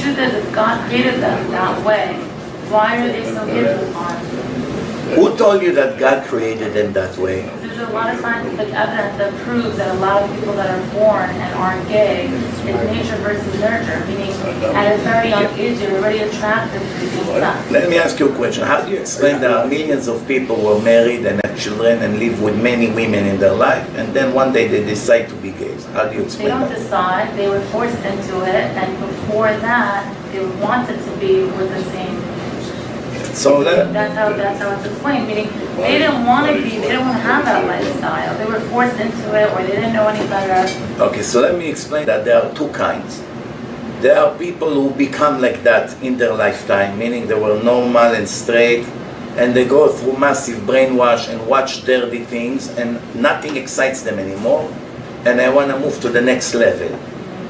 truth is, if God created them that way, why are they so given on? Who told you that God created them that way? There's a lot of scientific evidence that proves that a lot of people that are born and aren't gay is nature versus nurture, meaning at a very young age you're already attracted to the sex. Let me ask you a question. How do you explain there are millions of people who are married and have children and live with many women in their life, and then one day they decide to be gays? How do you explain that? They don't decide, they were forced into it, and before that they wanted to be with the same. So that's how it's explained, meaning they didn't want to have that lifestyle. They were forced into it, or they didn't know any better. Okay, so let me explain that there are two kinds. There are people who become like that in their lifetime, meaning they were normal and straight, and they go through massive brainwash and watch dirty things, and nothing excites them anymore, and they want to move to the next level.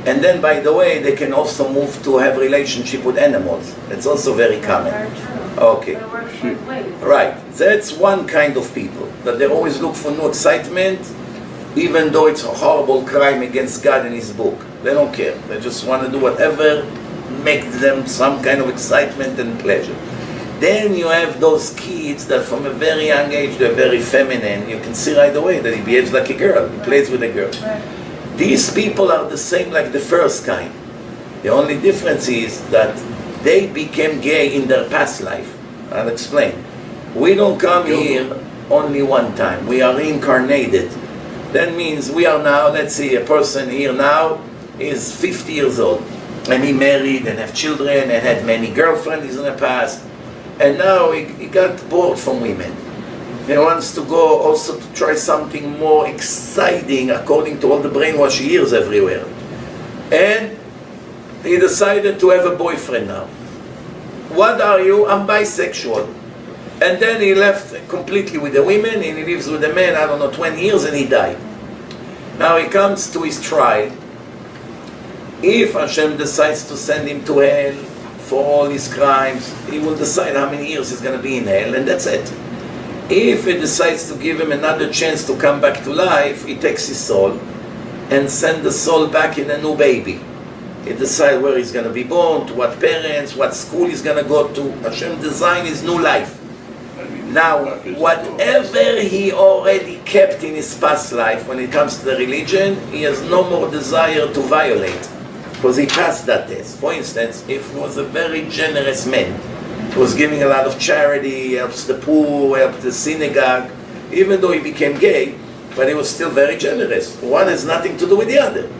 And then, by the way, they can also move to have relationship with animals. It's also very common. Very true. Okay. But it works both ways. Right. That's one kind of people, that they always look for new excitement, even though it's a horrible crime against God and His book. They don't care. They just want to do whatever makes them some kind of excitement and pleasure. Then you have those kids that from a very young age, they're very feminine. You can see right away that he behaves like a girl. He plays with a girl. Right. These people are the same like the first kind. The only difference is that they became gay in their past life. I'll explain. We don't come here only one time. We are reincarnated. That means we are now, let's see, a person here now is 50 years old. And he married and have children and had many girlfriends in the past. And now he got bored from women. He wants to go also to try something more exciting according to all the brainwash he hears everywhere. And he decided to have a boyfriend now. What are you? I'm bisexual. And then he left completely with the women, and he lives with a man, I don't know, 20 years, and he died. Now he comes to his trial. If Hashem decides to send him to hell for all his crimes, he will decide how many years he's going to be in hell, and that's it. If he decides to give him another chance to come back to life, he takes his soul and sends the soul back in a new baby. He decides where he's going to be born, to what parents, what school he's going to go to. Hashem designed his new life. Now, whatever he already kept in his past life, when it comes to the religion, he has no more desire to violate, because he passed that test. For instance, if he was a very generous man, he was giving a lot of charity, helps the poor, helps the synagogue, even though he became gay, but he was still very generous. One has nothing to do with the other.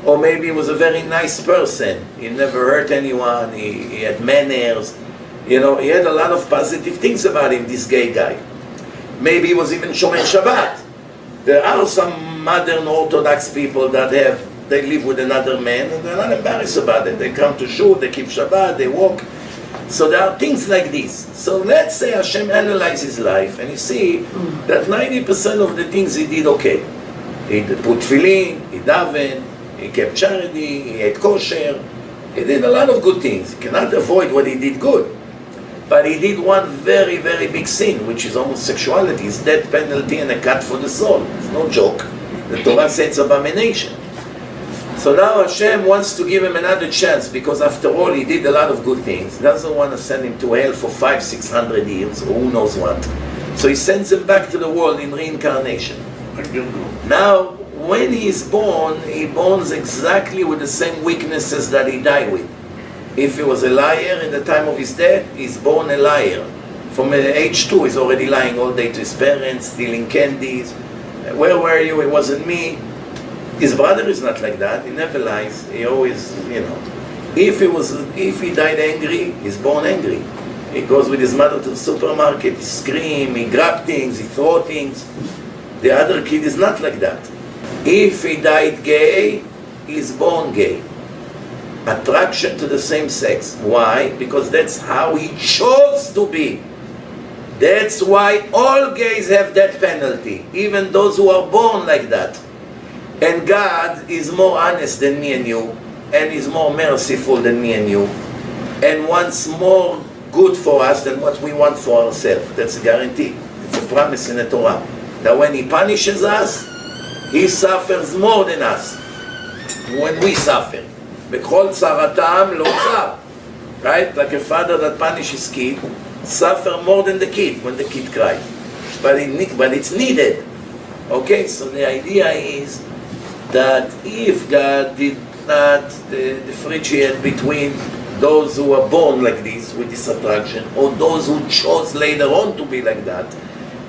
Or maybe he was a very nice person. He never hurt anyone. He had manners. You know, he had a lot of positive things about him, this gay guy. Maybe he was even Shomer Shabbat. There are some modern Orthodox people that they live with another man and they're not embarrassed about it. They come to shul, they keep Shabbat, they walk. So there are things like this. So let's say Hashem analyzes his life and you see that 90% of the things he did okay. He put tefillin, he davened, he kept charity, he ate kosher, he did a lot of good things. He cannot avoid what he did good. But he did one very, very big sin, which is homosexuality. It's death penalty and a cut for the soul. It's no joke. The Torah says it's abomination. So now Hashem wants to give him another chance, because after all he did a lot of good things. He doesn't want to send him to hell for 500-600 years, or who knows what. So he sends him back to the world in reincarnation. Now, when he is born, he borns exactly with the same weaknesses that he died with. If he was a liar in the time of his death, he's born a liar. From age 2, he's already lying all day to his parents, stealing candies. Where were you? It wasn't me. His brother is not like that. He never lies. He always, you know. If he died angry, he's born angry. He goes with his mother to the supermarket, he screams, he grabs things, he throws things. The other kid is not like that. If he died gay, he's born gay. Attraction to the same sex. Why? Because that's how he chose to be. That's why all gays have death penalty, even those who are born like that. And God is more honest than me and you, and is more merciful than me and you, and wants more good for us than what we want for ourselves. That's a guarantee. It's a promise in the Torah. That when He punishes us, He suffers more than us when we suffer. בכל צרתם לא צר. right? Like a father that punishes kid suffer more than the kid when the kid cries. But it's needed. Okay, so the idea is that if God did not differentiate between those who are born like this, with this attraction, or those who chose later on to be like that,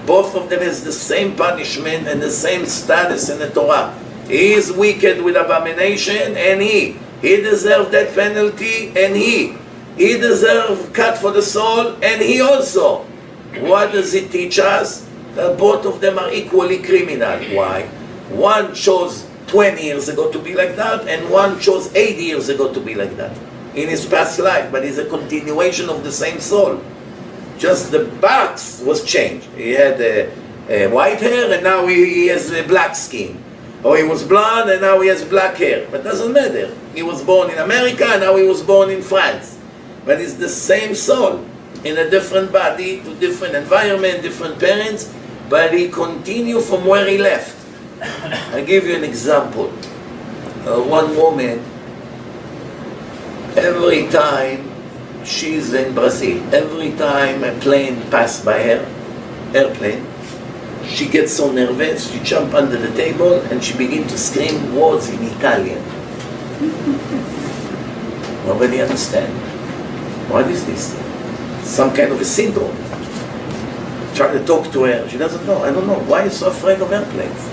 both of them has the same punishment and the same status in the Torah. He is wicked with abomination, and he deserves that penalty, and he deserves cut for the soul, and he also. What does it teach us? That both of them are equally criminal. Why? One chose 20 years ago to be like that, and one chose 80 years ago to be like that in his past life, but it's a continuation of the same soul. Just the box was changed. He had white hair, and now he has black skin. Or he was blonde, and now he has black hair. But it doesn't matter. He was born in America, and now he was born in France. But it's the same soul, in a different body, to different environment, different parents, but he continued from where he left. I'll give you an example. One woman, every time she's in Brazil, every time a plane passes by her, airplane, she gets so nervous, she jumps under the table and she begins to scream words in Italian. Nobody understands. What is this? Some kind of a syndrome. Try to talk to her, she doesn't know. I don't know. Why are you so afraid of airplanes?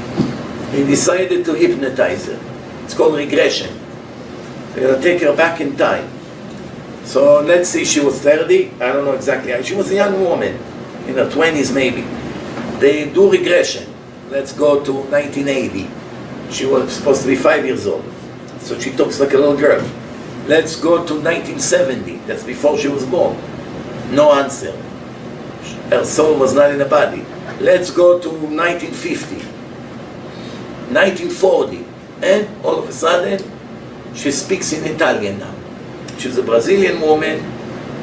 He decided to hypnotize her. It's called regression. They're going to take her back in time. So let's say she was 30, I don't know exactly how. She was a young woman, in her 20s maybe. They do regression. Let's go to 1980. She was supposed to be 5 years old. So she talks like a little girl. Let's go to 1970. That's before she was born. No answer. Her soul was not in the body. Let's go to 1950. 1940. And all of a sudden, she speaks in Italian now. She's a Brazilian woman.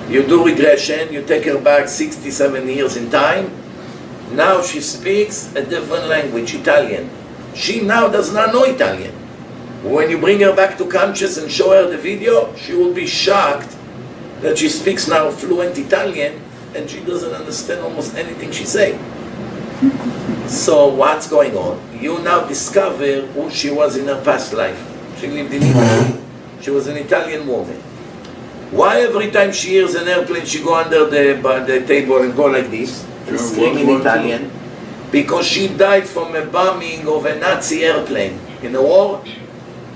You do regression, you take her back 67 years in time. Now she speaks a different language, Italian. She now does not know Italian. When you bring her back to conscious and show her the video, she will be shocked that she speaks now fluent Italian and she doesn't understand almost anything she says. So what's going on? You now discover who she was in her past life. She lived in Italy. She was an Italian woman. Why every time she hears an airplane, she go under the table and go like this, and scream in Italian? Because she died from a bombing of a Nazi airplane. In the war,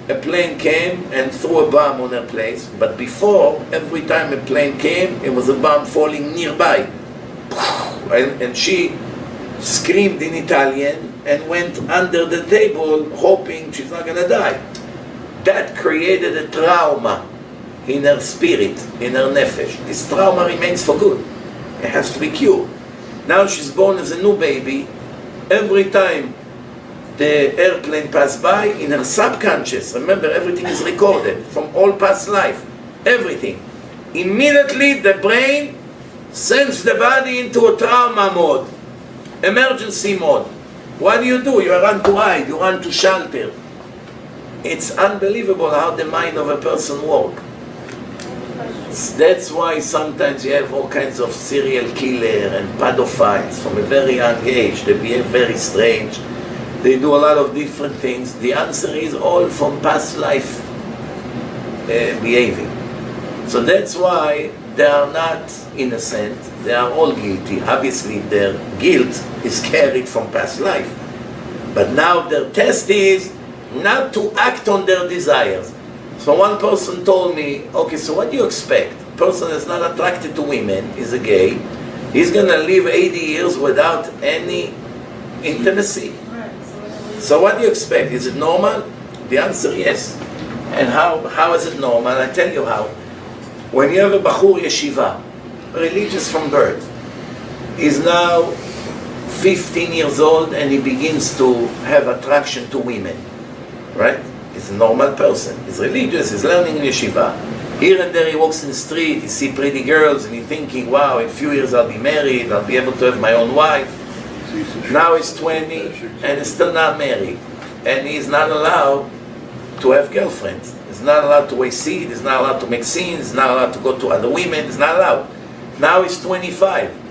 a plane came and threw a bomb on her place. But before, every time a plane came, it was a bomb falling nearby. And she screamed in Italian and went under the table hoping she's not going to die. That created a trauma in her spirit, in her nefesh. This trauma remains for good. It has to be cured. Now she's born as a new baby. Every time the airplane passed by, in her subconscious, remember everything is recorded from all past life, everything. Immediately the brain sends the body into a trauma mode, emergency mode. What do? You run to hide, you run to shelter. It's unbelievable how the mind of a person works. That's why sometimes you have all kinds of serial killer and pedophiles from a very young age. They behave very strange. They do a lot of different things. The answer is all from past life behaving. So that's why they are not innocent. They are all guilty. Obviously their guilt is carried from past life. But now their test is not to act on their desires. So one person told me, okay, so what do you expect? A person that's not attracted to women, is a gay, he's going to live 80 years without any intimacy. So what do you expect? Is it normal? The answer, yes. And how is it normal? I tell you how. When you have a Bachur Yeshiva, religious from birth, he's now 15 years old and he begins to have attraction to women, right? He's a normal person. He's religious, he's learning in yeshiva. Here and there he walks in the street, he sees pretty girls and he's thinking, wow, in a few years I'll be married, I'll be able to have my own wife. Now he's 20 and he's still not married. And he's not allowed to have girlfriends. He's not allowed to waste seed, he's not allowed to make sins, he's not allowed to go to other women, he's not allowed. Now he's 25.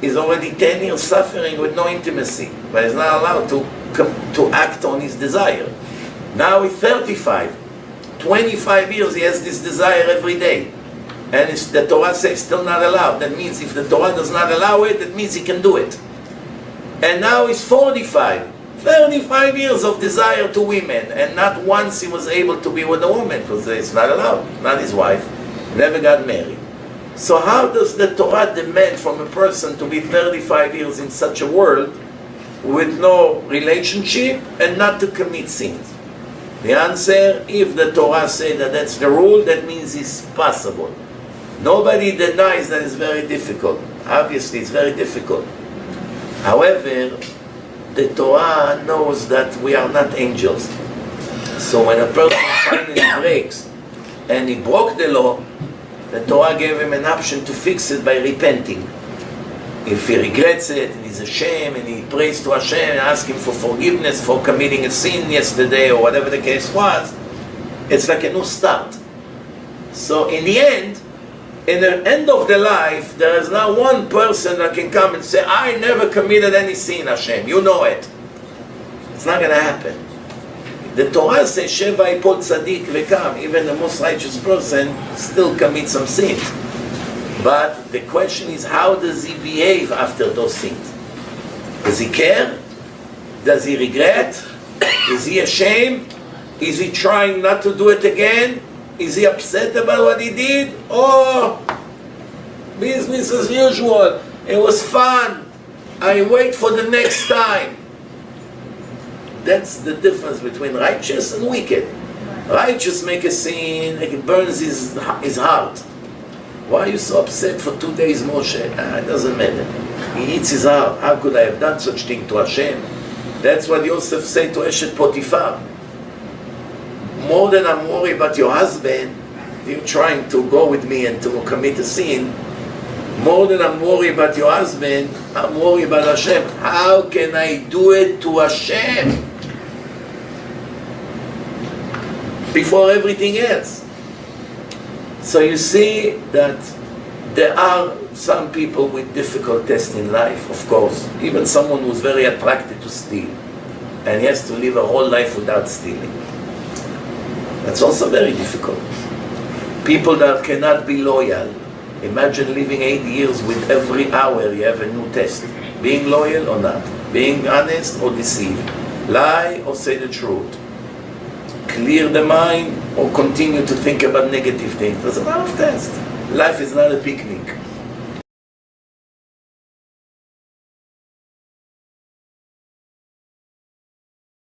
He's already 10 years suffering with no intimacy, but he's not allowed to act on his desire. Now he's 35. 25 years he has this desire every day. And the Torah says still not allowed. That means if the Torah does not allow it, that means he can do it. And now he's 45. 35 years of desire to women, and not once he was able to be with a woman, because it's not allowed. Not his wife. Never got married. So how does the Torah demand from a person to be 35 years in such a world with no relationship and not to commit sins? The answer, if the Torah says that that's the rule, that means it's possible. Nobody denies that it's very difficult. Obviously, it's very difficult. However, the Torah knows that we are not angels. So when a person finally breaks and he broke the law, the Torah gave him an option to fix it by repenting. If he regrets it and he's ashamed and he prays to Hashem and asks him for forgiveness for committing a sin yesterday or whatever the case was, it's like a new start. So in the end, in the end of the life, there is not one person that can come and say, I never committed any sin, Hashem, you know it. It's not going to happen. The Torah says, Sheva ipol tzadik vekam, even the most righteous person still commits some sins. But the question is, how does he behave after those sins? Does he care? Does he regret? Is he ashamed? Is he trying not to do it again? Is he upset about what he did? Or business as usual? It was fun. I wait for the next time. That's the difference between righteous and wicked. Righteous make a sin, it burns his heart. Why are you so upset for 2 days, Moshe? It doesn't matter. He eats his heart. How could I have done such thing to Hashem? That's what Yosef said to Eshet Potiphar. More than I'm worried about your husband, you're trying to go with me and to commit a sin. More than I'm worried about your husband, I'm worried about Hashem. How can I do it to Hashem before everything else? So you see that there are some people with difficult tests in life, of course. Even someone who's very attracted to steal, and he has to live a whole life without stealing. That's also very difficult. People that cannot be loyal. Imagine living 8 years with every hour you have a new test. Being loyal or not. Being honest or deceive. Lie or say the truth. Clear the mind or continue to think about negative things. There's a lot of tests. Life is not a picnic.